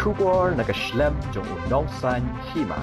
kubor nakaslem jong unongsan Hima.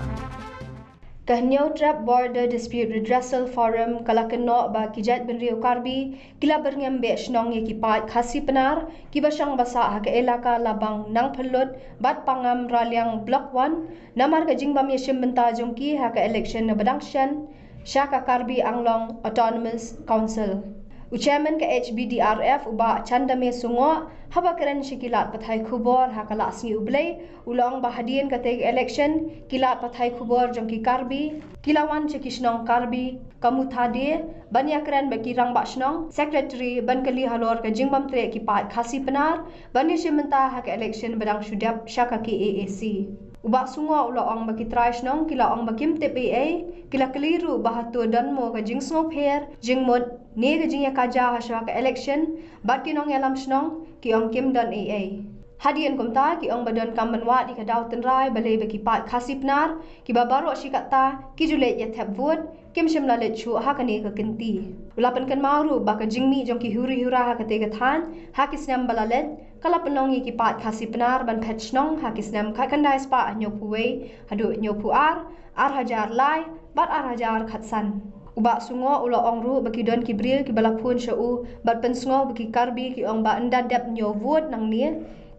Jingbymtreh Border Dispute Redressal Forum kalakeno ba kijat benrio karbi kila berngembe snong ye ki Kaac Khasi Pnar ki basang basa ha ke elaka labang nang phelut bat pangam raliang block 1 namar ke Jingbymïoh Jingmyntoi jong ki ha ke election na badangshan syaka karbi anglong autonomous council Chairman ke Hbdrf uba chandame sungo haba keren shikilat pathai khubor hakala asngi ublei ulong bahadian kate election kilat pathai khubor jongki karbi kilawan chekisnong karbi kamu thade banya keren baki rang basnong secretary bankali halor ke Jingbymtreh ki Kaac Khasi Pnar banya Jingmyntoi hak election badang sudap syaka ki AAC Uba sungo ula ong baki trais nong kila ong bakim TPA kila keliru bahatu dan mo ke jing sngo pher jing mod ne ke jing ya kaja haswa ke election bat ki nong yalam snong ki ong kim dan AA hadian kumta ki ong badon kambanwa di kadau tenrai balai baki Kaac Khasi Pnar ki babaro shikata ki julet ya Thep vot kim shimla le chu ha kane ke kenti ulapan kan maru ba ka jingmi jong ki huri hura ha kate ke than ha ki snam balalet kala penong ye ki Kaac Khasi Pnar ban phet snong ha ki snam kha kandai spa nyopuwe hadu nyopuar ar hajar lai bat ar hajar khatsan uba sungo ulo ong ru baki don ki bril ki balapun shau bat pen sungo baki karbi ki ong ba anda dep nyovut nang ni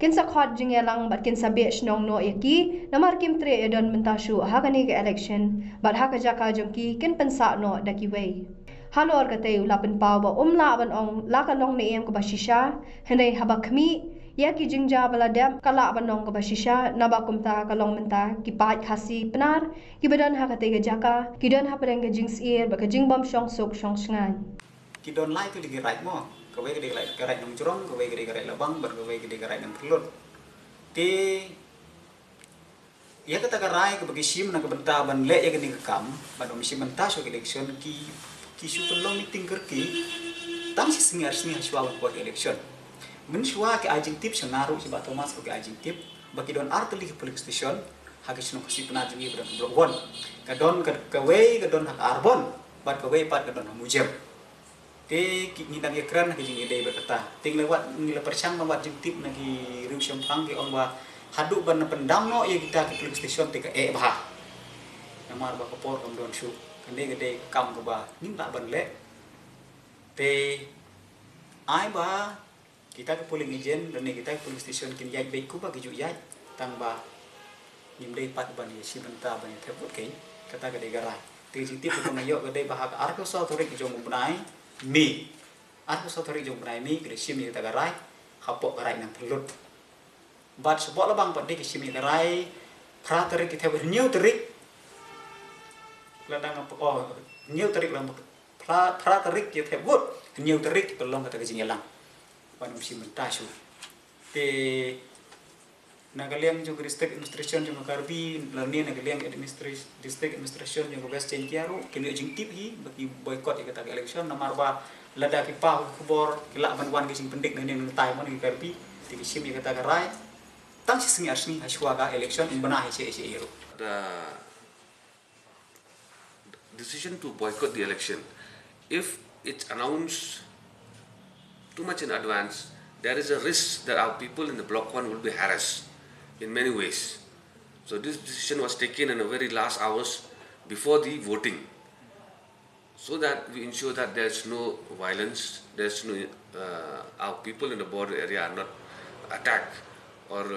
kin sakhot jing yalang bat kin sabe snong no yaki namar kim tre edon mentashu ha kani ke election bat ha ka jaka jongki kin pensa no daki wei halor kate ulapan pau ba umla ban ong la ka long ne em ko bashisha henai haba khmi ya ki jingja bala dam kala banong ko bashisha naba kumta kalong menta ki Kaac Khasi Pnar ki badan ha kate ga jaka ki don ha pereng ga jings ear ba ka jingbom shong sok shong sngan ki don lai tu ligi right mo ka we gede right ka right nong jurong ka we gede right labang bar ka we gede right nong perlut ti ya kata ka rai ka bagi sim na ka benta ban le ya gede ka kam ban om sim menta so election ki su pelong meeting kerki tang si singar shwa buat election men shwa ke ajing tip sengaru si ba Thomas ke ajing tip bagi don arteli ke police station hak sino Khasi Pnar jungi bran blok 1 ka don ka we ka don hak arbon bat ka we pat ka don mujem te ki ngidang ye kran ke jingi dei berkata ting lewat ngila persang lewat jing tip na ki riu sempang ki ong ba hadu ban pendam no ye kita ke police station te ka bah namar ba kapor kam don shu kande gede kam ka ba nim tak ban le te ai ba kita ke polling agent dan kita ke police station kin yai be ku ba ki ju yai tang ba nim dei pat ban ye si benta ban ye Thep ke kata gede garai te jing tip ko ngayo gede ba hak ar ko so thore ki jong bunai mi ar ko so thore jong bunai mi ke sim ye ta garai hapok garai nang pelut bat sebok labang pat de ki sim ye garai pra tere ki Thep new terik ladang apa oh new terik lang pra terik ye Thep vot new terik tolong kata ke jing yalang ban sim menta su te nagaliang jo district administration jo karbi lani nagaliang administration district administration jo best cengkiaru kini jing tip hi bagi boycott kata election namar ba lada ki pa khubor kila ban wan ki sing pendik nang tai mon ki karbi ti sim ye kata garai tang si singi asni haswa ga election bana hi se ero the decision to boycott the election, if it's announced too much in advance, there is a risk that our people in the block 1 will be harassed in many ways. So this decision was taken in the very last hours before the voting, so that we ensure that there's no violence, there's no our people in the border area are not attacked, or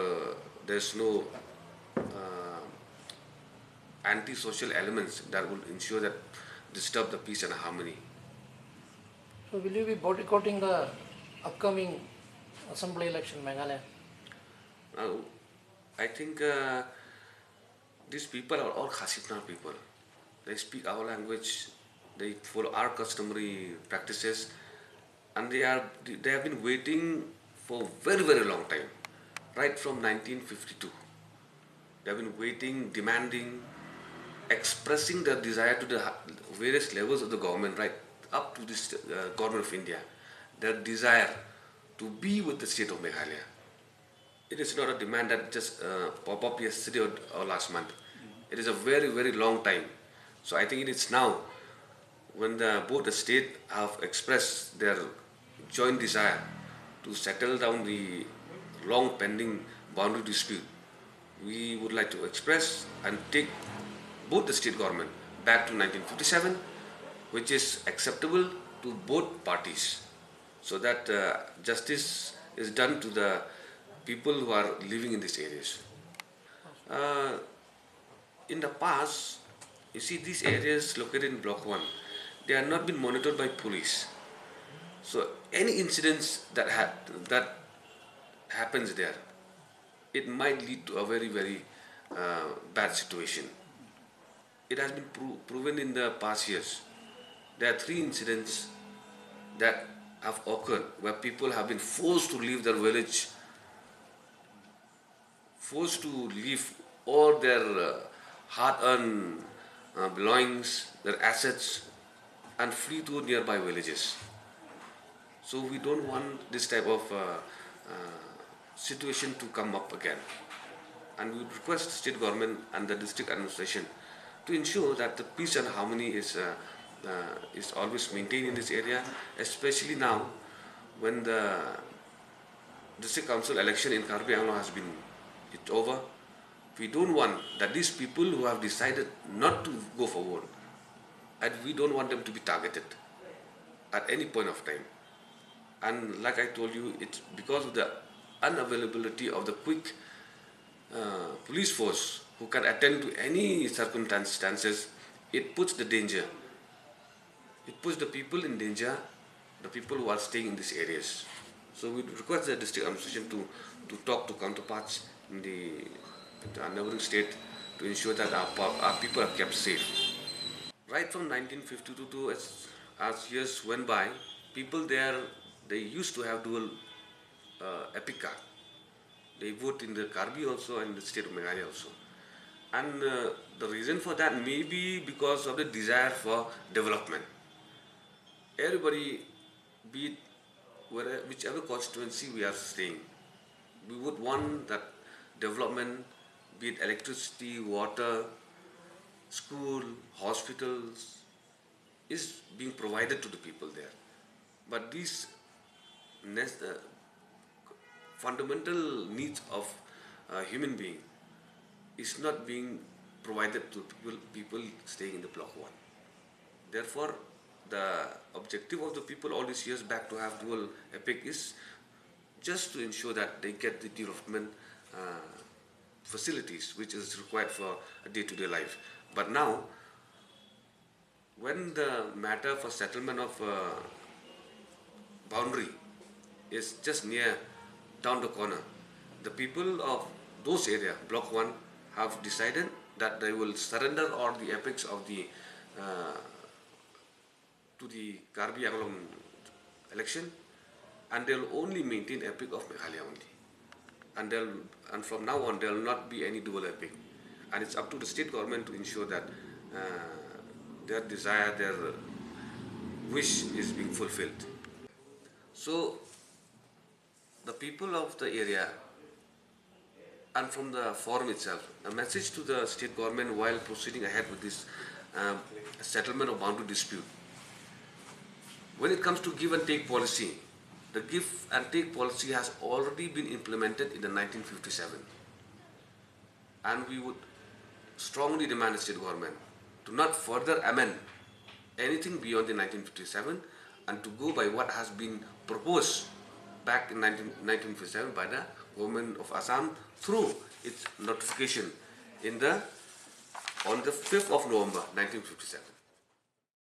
there's no anti-social elements that will ensure that disturb the peace and harmony. So will you be boycotting the upcoming assembly election, Meghalaya? I think these people are all Khasi Pnar people. They speak our language, they follow our customary practices, and they have been waiting for very long time, right from 1952. They have been waiting, demanding, expressing their desire to the various levels of the government, right up to this government of India, their desire to be with the state of Meghalaya. It is not a demand that just pop up yesterday or last month. It is a very long time. So I think it is now when both the state have expressed their joint desire to settle down the long pending boundary dispute we would like to express and take both the state government back to 1957, which is acceptable to both parties, so that justice is done to the people who are living in these areas. Uh, in the past, you see these areas located in Block 1, they are not been monitored by police. So any incidents that happens there, it might lead to a very bad situation. It has been proven in the past years. There are 3 incidents that have occurred where people have been forced to leave their village, forced to leave all their hard-earned belongings, their assets, and flee to nearby villages. So we don't want this type of situation to come up again. And we would request the state government and the district administration to ensure that the peace and harmony is always maintained in this area, especially now when the district council election in Karbi Anglong has been over. We don't want that these people who have decided not to go forward, and we don't want them to be targeted at any point of time. And like I told you, it's because of the unavailability of the quick police force who can attend to any circumstances. It puts the danger. It puts the people in danger, the people who are staying in these areas. So we request the district administration to talk to counterparts in the neighboring state to ensure that our people are kept safe. Right from 1952 as years went by, people there, they used to have dual epic card. They vote in the Karbi also and the state of Meghalaya also. And the reason for that may be because of the desire for development. Everybody, be it whichever constituency we are staying, we would want that development, be it electricity, water, school, hospitals, is being provided to the people there. But these fundamental needs of a human being is not being provided to people staying in the Block 1. Therefore, the objective of the people all these years back to have dual epic is just to ensure that they get the development facilities which is required for a day-to-day life. But now, when the matter for settlement of boundary is just near down the corner, the people of those areas, Block 1, have decided that they will surrender all the epics of the to the Karbi Anglong election, and they'll only maintain epic of Meghalaya only. And from now on, there will not be any dual epic. And it's up to the state government to ensure that their desire, their wish is being fulfilled. So, the people of the area, and from the forum itself, a message to the state government while proceeding ahead with this settlement of boundary dispute. When it comes to give and take policy, the give and take policy has already been implemented in the 1957. And we would strongly demand the state government to not further amend anything beyond the 1957 and to go by what has been proposed back in 1957 by the government of Assam through its notification on the 5th of November 1957.